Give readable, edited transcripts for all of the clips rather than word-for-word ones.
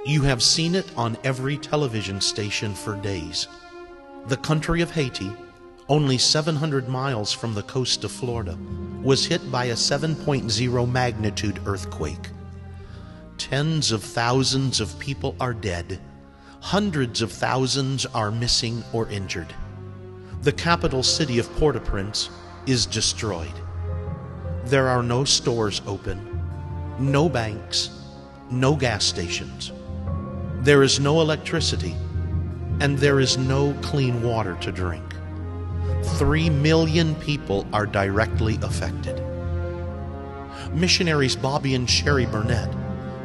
You have seen it on every television station for days. The country of Haiti, only 700 miles from the coast of Florida, was hit by a 7.0 magnitude earthquake. Tens of thousands of people are dead. Hundreds of thousands are missing or injured. The capital city of Port-au-Prince is destroyed. There are no stores open, no banks, no gas stations. There is no electricity, and there is no clean water to drink. 3 million people are directly affected. Missionaries Bobby and Sherry Burnett,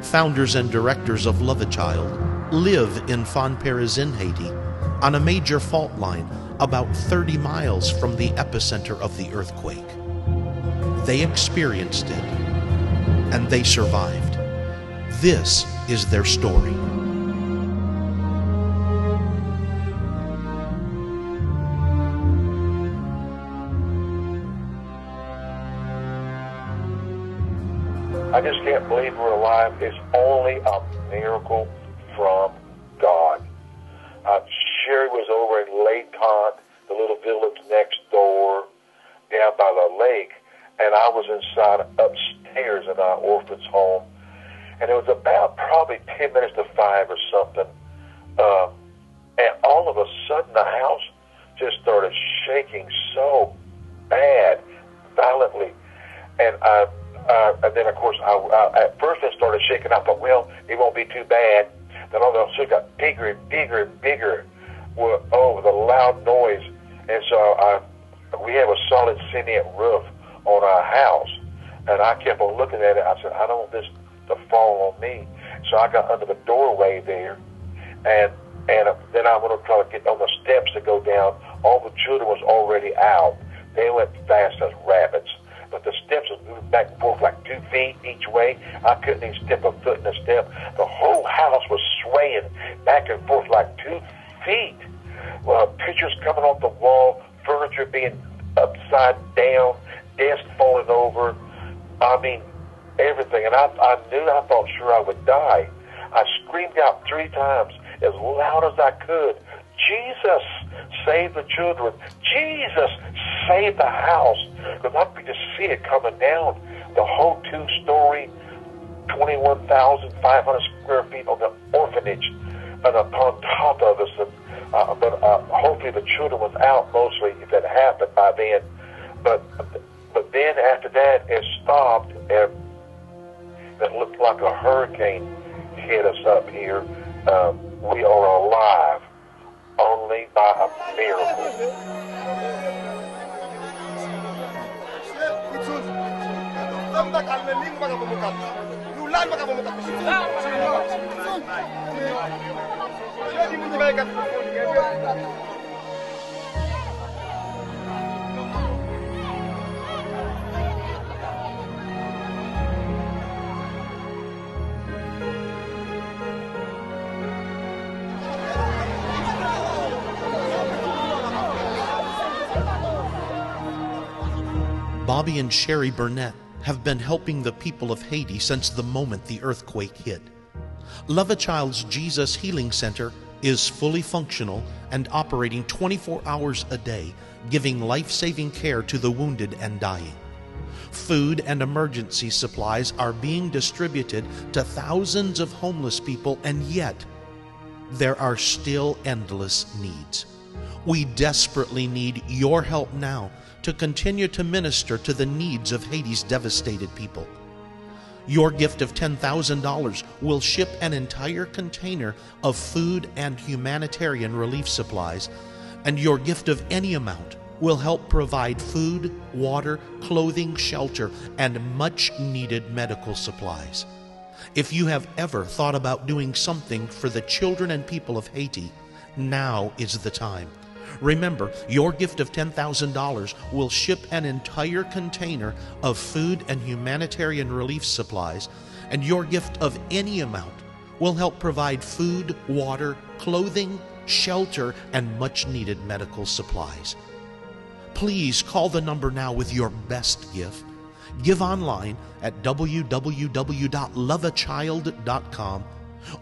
founders and directors of Love a Child, live in Font-Périzin, Haiti, on a major fault line about 30 miles from the epicenter of the earthquake. They experienced it, and they survived. This is their story. I just can't believe we're alive. It's only a miracle from God. Sherry was over in Lake Cont, the little village next door, down by the lake, and I was inside upstairs in our orphan's home, and it was about probably 10 minutes to 5 or something, and all of a sudden the house just started shaking so bad, violently, and then, of course, at first it started shaking. I thought, well, it won't be too bad. Then all of a sudden it got bigger and bigger and bigger. Oh, the loud noise. And so we have a solid cement roof on our house. And I kept on looking at it. I said, I don't want this to fall on me. So I got under the doorway there. And then I went to try to get on the steps to go down. All the children was already out. They went fast as rabbits. But the steps was moving back and forth like 2 feet each way. I couldn't even step a foot in a step. The whole house was swaying back and forth like 2 feet. Well, pictures coming off the wall, furniture being upside down, desk falling over. I mean, everything. And I thought sure I would die. I screamed out 3 times as loud as I could, Jesus, save the children. Jesus, save the house. Because I could just see it coming down. The whole 2-story, 21,500 square feet on the orphanage and upon top of us. But hopefully the children was out mostly if it happened by then. But then after that, it stopped, and it looked like a hurricane hit us up here. We are alive only by a miracle. Bobby and Sherry Burnett have been helping the people of Haiti since the moment the earthquake hit. Love a Child's Jesus Healing Center is fully functional and operating 24 hours a day, giving life-saving care to the wounded and dying. Food and emergency supplies are being distributed to thousands of homeless people, and yet there are still endless needs. We desperately need your help now to continue to minister to the needs of Haiti's devastated people. Your gift of $10,000 will ship an entire container of food and humanitarian relief supplies, and your gift of any amount will help provide food, water, clothing, shelter, and much-needed medical supplies. If you have ever thought about doing something for the children and people of Haiti, now is the time. Remember, your gift of $10,000 will ship an entire container of food and humanitarian relief supplies, and your gift of any amount will help provide food, water, clothing, shelter, and much-needed medical supplies. Please call the number now with your best gift. Give online at www.loveachild.com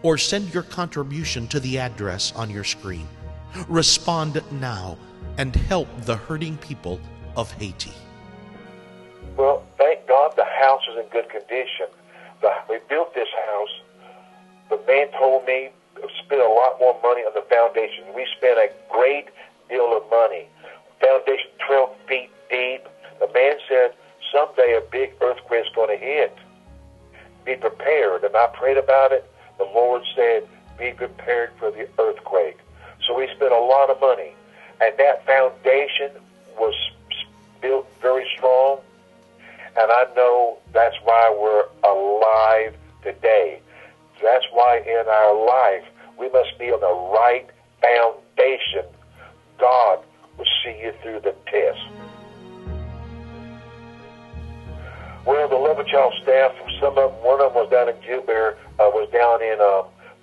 or send your contribution to the address on your screen. Respond now and help the hurting people of Haiti. Well, thank God the house is in good condition. We built this house. The man told me to spend a lot more money on the foundation. We spent a great deal of money. Foundation 12 feet deep. The man said, someday a big earthquake's going to hit. Be prepared. And I prayed about it. The Lord said, be prepared for the earthquake. So we spent a lot of money. And that foundation was built very strong. And I know that's why we're alive today. That's why in our life, we must be on the right foundation. God will see you through the test. Well, the Love Child staff, one of them was down in Jubert, was down in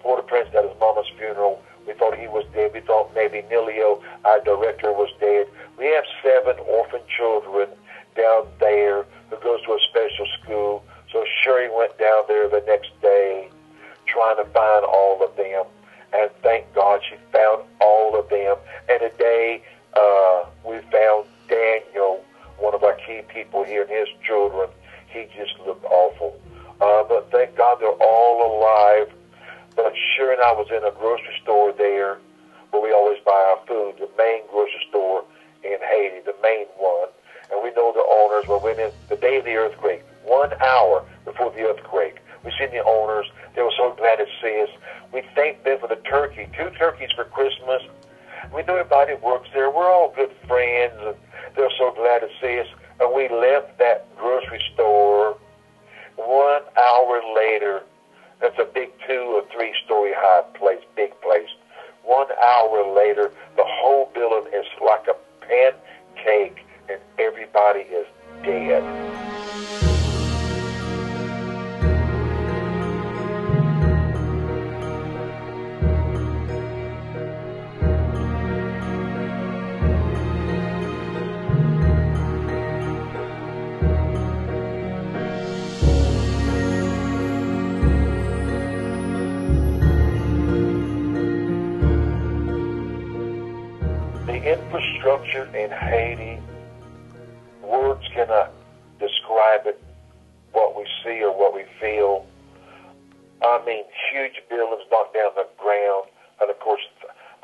Port-au-Prince at his mama's funeral. We thought he was dead. We thought maybe Nilio, our director, was dead. We have 7 orphan children down there who goes to a special school. So Sherry went down there the next day trying to find all of them. And thank God she found all of them. And today we found Daniel, one of our key people here, and his children. He just looked awful. But thank God they're all alive. But Sherry and I was in a grocery store there where we always buy our food, the main grocery store in Haiti, the main one. And we know the owners. We went in the day of the earthquake, 1 hour before the earthquake. We seen the owners. They were so glad to see us. We thanked them for the turkey, 2 turkeys for Christmas. We know everybody works there. We're all good friends, and they're so glad to see us. And we left that grocery store 1 hour later. That's a big 2 or 3 story high place, big place. 1 hour later, the whole building is like a pancake, and everybody is dead. The infrastructure in Haiti, words cannot describe it, what we see or what we feel. I mean, huge buildings knocked down the ground. And of course,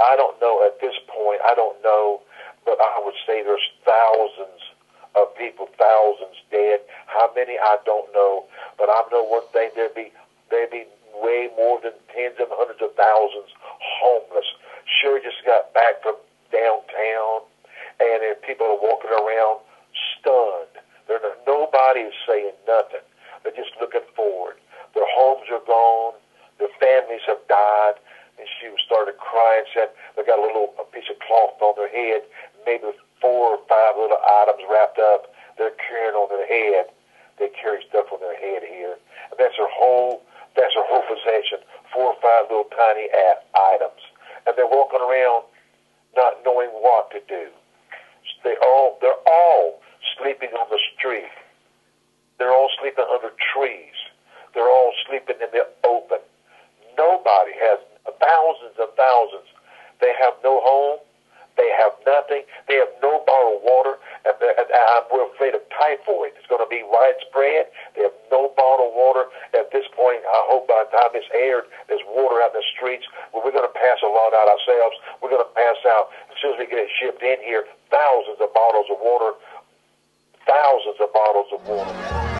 I don't know at this point, I don't know, but I would say there's thousands of people, thousands dead. How many, I don't know. But I know one thing, there'd be way more than tens and hundreds of thousands homeless. Sure, just got back from downtown, and people are walking around stunned. Nobody is saying nothing. They're just looking forward. Their homes are gone. Their families have died. And she started crying, said they got a piece of cloth on their head, maybe 4 or 5 little items wrapped up. They're carrying on their head. They carry stuff on their head here. And that's their whole possession, 4 or 5 little tiny items. And they're walking around not knowing what to do. They're all sleeping on the street. They're all sleeping under trees. They're all sleeping in the open. Nobody has, thousands and thousands. They have no home. They have nothing. They have no bottled water. And we're afraid of typhoid. It's going to be widespread. They have no bottled water. At this point, I hope by the time it's aired, there's water out in the streets. Well, we're going to pass a lot out ourselves. We're going to pass out, as soon as we get it shipped in here, thousands of bottles of water. Thousands of bottles of water.